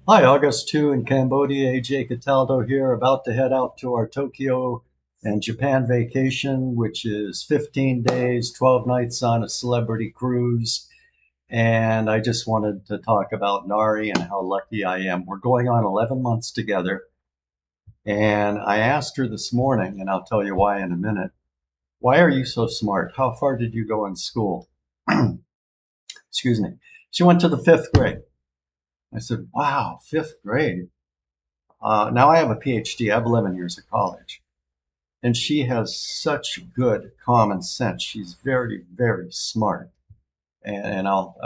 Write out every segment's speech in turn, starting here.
Hi, August 2 in Cambodia. AJ Cataldo here, about to head out to our Tokyo and Japan vacation, which is 15 days, 12 nights on a celebrity cruise. And I just wanted to talk about Nari and how lucky I am. We're going on 11 months together. And I asked her this morning, and I'll tell you why in a minute. Why are you so smart? How far did you go in school? Excuse me. She went to the fifth grade. I said, wow, fifth grade. Now I have a PhD. I have 11 years of college. And she has such good common sense. She's very, very smart. And I'll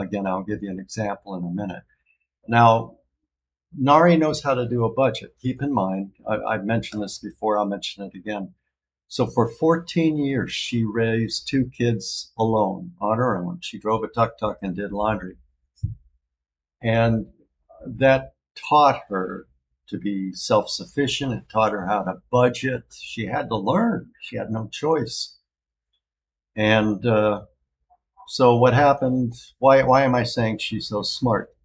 give you an example in a minute. Now, Nari knows how to do a budget. Keep in mind, I've mentioned this before, I'll mention it again. So for 14 years, she raised two kids alone on her own. She drove a tuk-tuk and did laundry. And that taught her to be self-sufficient. It taught her how to budget. She had to learn. She had no choice. And so what happened? Why am I saying she's so smart?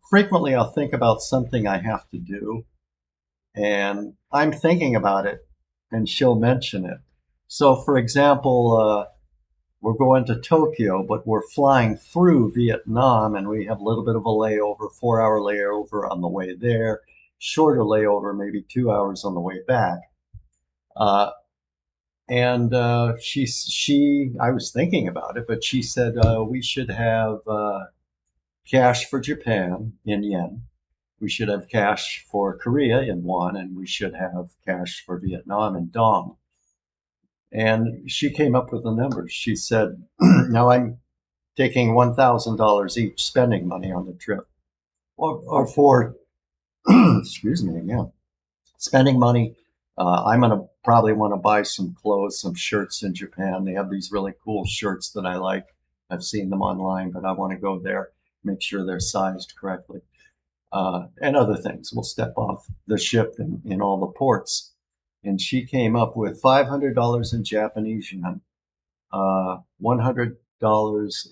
Frequently, I'll think about something I have to do, and I'm thinking about it, and she'll mention it. So, for example, we're going to Tokyo, but we're flying through Vietnam, and we have a little bit of a layover, 4 hour layover on the way there, shorter layover, maybe 2 hours on the way back. Uh, and I was thinking about it, but she said we should have cash for Japan in yen. We should have cash for Korea in won, and we should have cash for Vietnam in dong. And she came up with the numbers. She said, now I'm taking $1,000 each spending money on the trip, or for, excuse me, yeah, spending money. I'm going to probably want to buy some clothes, some shirts in Japan. They have these really cool shirts that I like. I've seen them online, but I want to go there, make sure they're sized correctly. And other things. We'll step off the ship in all the ports. And she came up with $500 in Japanese yen, $100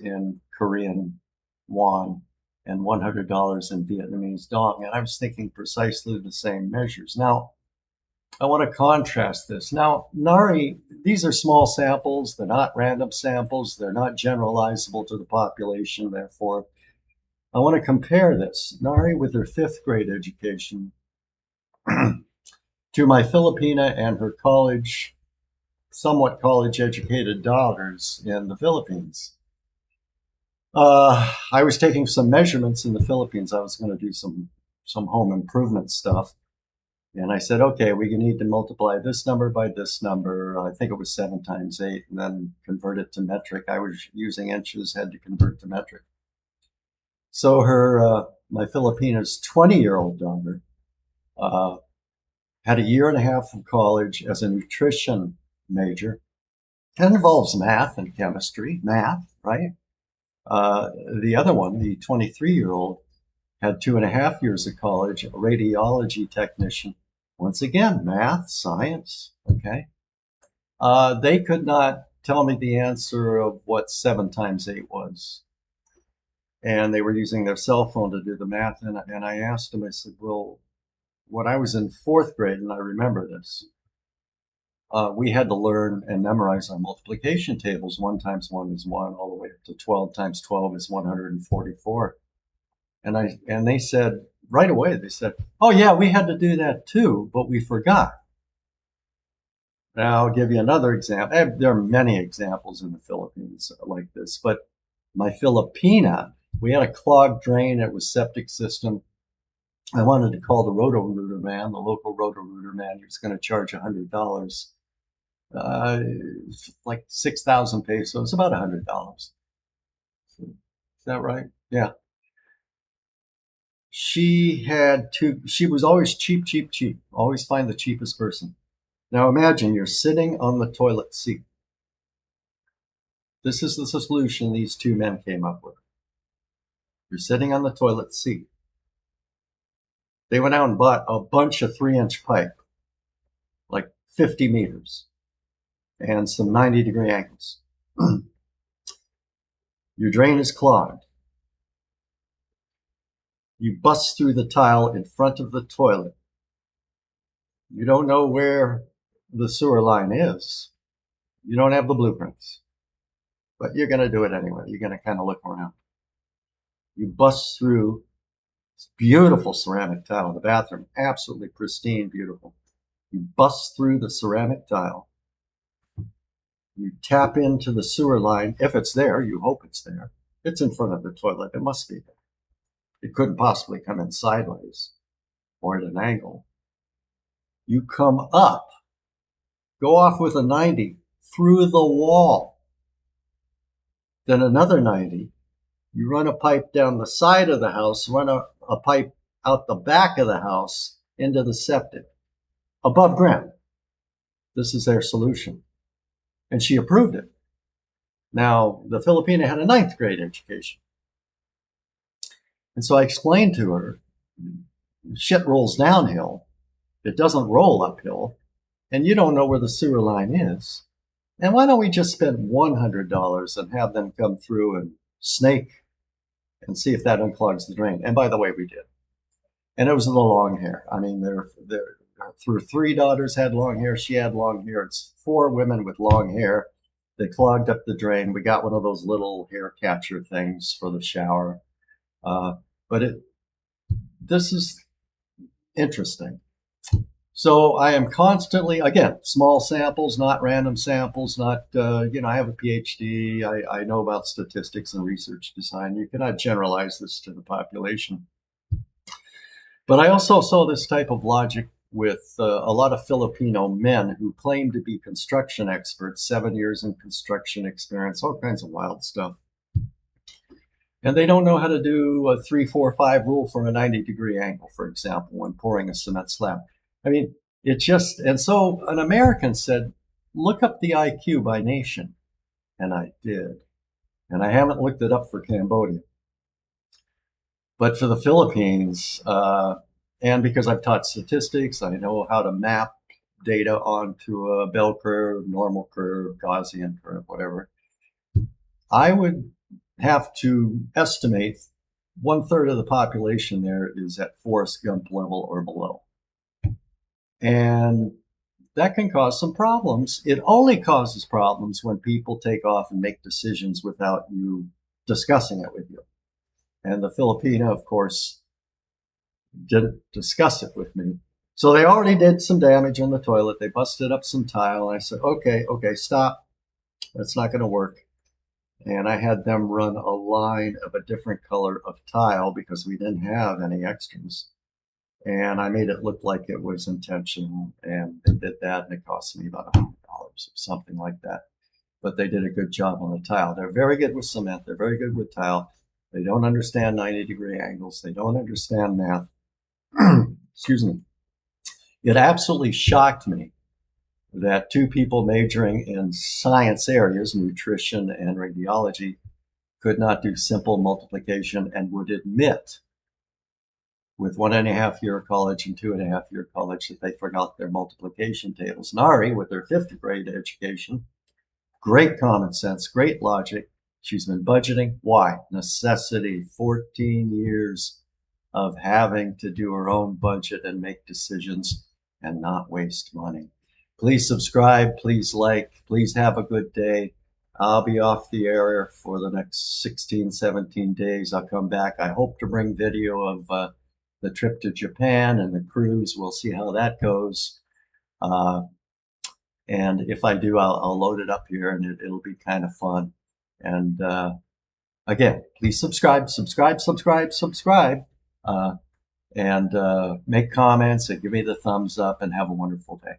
in Korean won, and $100 in Vietnamese dong. And I was thinking precisely the same measures. Now, I want to contrast this. Now, Nari, these are small samples. They're not random samples. They're not generalizable to the population. Therefore, I want to compare this, Nari with her fifth grade education, to my Filipina and her college, somewhat college educated daughters in the Philippines. I was taking some measurements in the Philippines. I was going to do some home improvement stuff. And I said, okay, we need to multiply this number by this number. I think it was 7 times 8, and then convert it to metric. I was using inches, had to convert to metric. So my Filipina's 20-year-old daughter had a year and a half of college as a nutrition major. It involves math and chemistry, right? The other one, the 23-year-old, had 2.5 years of college, a radiology technician. Once again, math, science, okay? They could not tell me the answer of what 7 times 8 was. And they were using their cell phone to do the math. And I asked them, I said, well, when I was in 4th grade, and I remember this, we had to learn and memorize our multiplication tables. 1 times 1 is 1, all the way up to 12 times 12 is 144. And they said, right away, they said, oh yeah, we had to do that too, but we forgot. Now I'll give you another example. There are many examples in the Philippines like this, but my Filipina, we had a clogged drain. It was septic system. I wanted to call the Roto-Rooter man, the local Roto-Rooter man. He was going to charge $100, like 6,000 pesos, about $100. Is that right? Yeah. She was always cheap, cheap, cheap. Always find the cheapest person. Now imagine you're sitting on the toilet seat. This is the solution these two men came up with. You're sitting on the toilet seat. They went out and bought a bunch of 3-inch pipe, like 50 meters, and some 90-degree angles. Your drain is clogged. You bust through the tile in front of the toilet. You don't know where the sewer line is. You don't have the blueprints, but you're going to do it anyway. You're going to kind of look around. You bust through this beautiful ceramic tile in the bathroom, absolutely pristine, beautiful. You bust through the ceramic tile. You tap into the sewer line. If it's there, you hope it's there. It's in front of the toilet. It must be there. It couldn't possibly come in sideways or at an angle. You come up, go off with a 90 through the wall. Then another 90. You run a pipe down the side of the house, run a pipe out the back of the house into the septic, above ground. This is their solution. And she approved it. Now, the Filipina had a 9th grade education. And so I explained to her, shit rolls downhill. It doesn't roll uphill. And you don't know where the sewer line is. And why don't we just spend $100 and have them come through and snake and see if that unclogs the drain? And by the way, we did. And it was the long hair. I mean, her 3 daughters had long hair. She had long hair. It's 4 women with long hair. They clogged up the drain. We got one of those little hair catcher things for the shower. But this is interesting. So I am constantly, again, small samples, not random samples, not, I have a PhD. I know about statistics and research design. You cannot generalize this to the population. But I also saw this type of logic with a lot of Filipino men who claim to be construction experts, 7 years in construction experience, all kinds of wild stuff. And they don't know how to do a 3, 4, 5 rule for a 90-degree angle, for example, when pouring a cement slab. I mean, and so an American said, look up the IQ by nation. And I did. And I haven't looked it up for Cambodia. But for the Philippines, and because I've taught statistics, I know how to map data onto a bell curve, normal curve, Gaussian curve, whatever. I would have to estimate 1/3 of the population there is at Forrest Gump level or below. And that can cause some problems. It only causes problems when people take off and make decisions without you discussing it with you. And the Filipina, of course, didn't discuss it with me. So they already did some damage in the toilet. They busted up some tile. And I said, okay, stop. That's not going to work. And I had them run a line of a different color of tile because we didn't have any extras. And I made it look like it was intentional. And they did that, and it cost me about $100 or something like that. But they did a good job on the tile. They're very good with cement. They're very good with tile. They don't understand 90-degree angles. They don't understand math. Excuse me. It absolutely shocked me that 2 people majoring in science areas, nutrition and radiology, could not do simple multiplication and would admit with 1.5-year college and 2.5-year college that they forgot their multiplication tables. Nary, with her 5th grade education, great common sense, great logic. She's been budgeting. Why? Necessity. 14 years of having to do her own budget and make decisions and not waste money. Please subscribe. Please like. Please have a good day. I'll be off the air for the next 16, 17 days. I'll come back. I hope to bring video of the trip to Japan and the cruise. We'll see how that goes. And if I do, I'll load it up here, and it'll be kind of fun. And again, please subscribe, and make comments and give me the thumbs up, and have a wonderful day.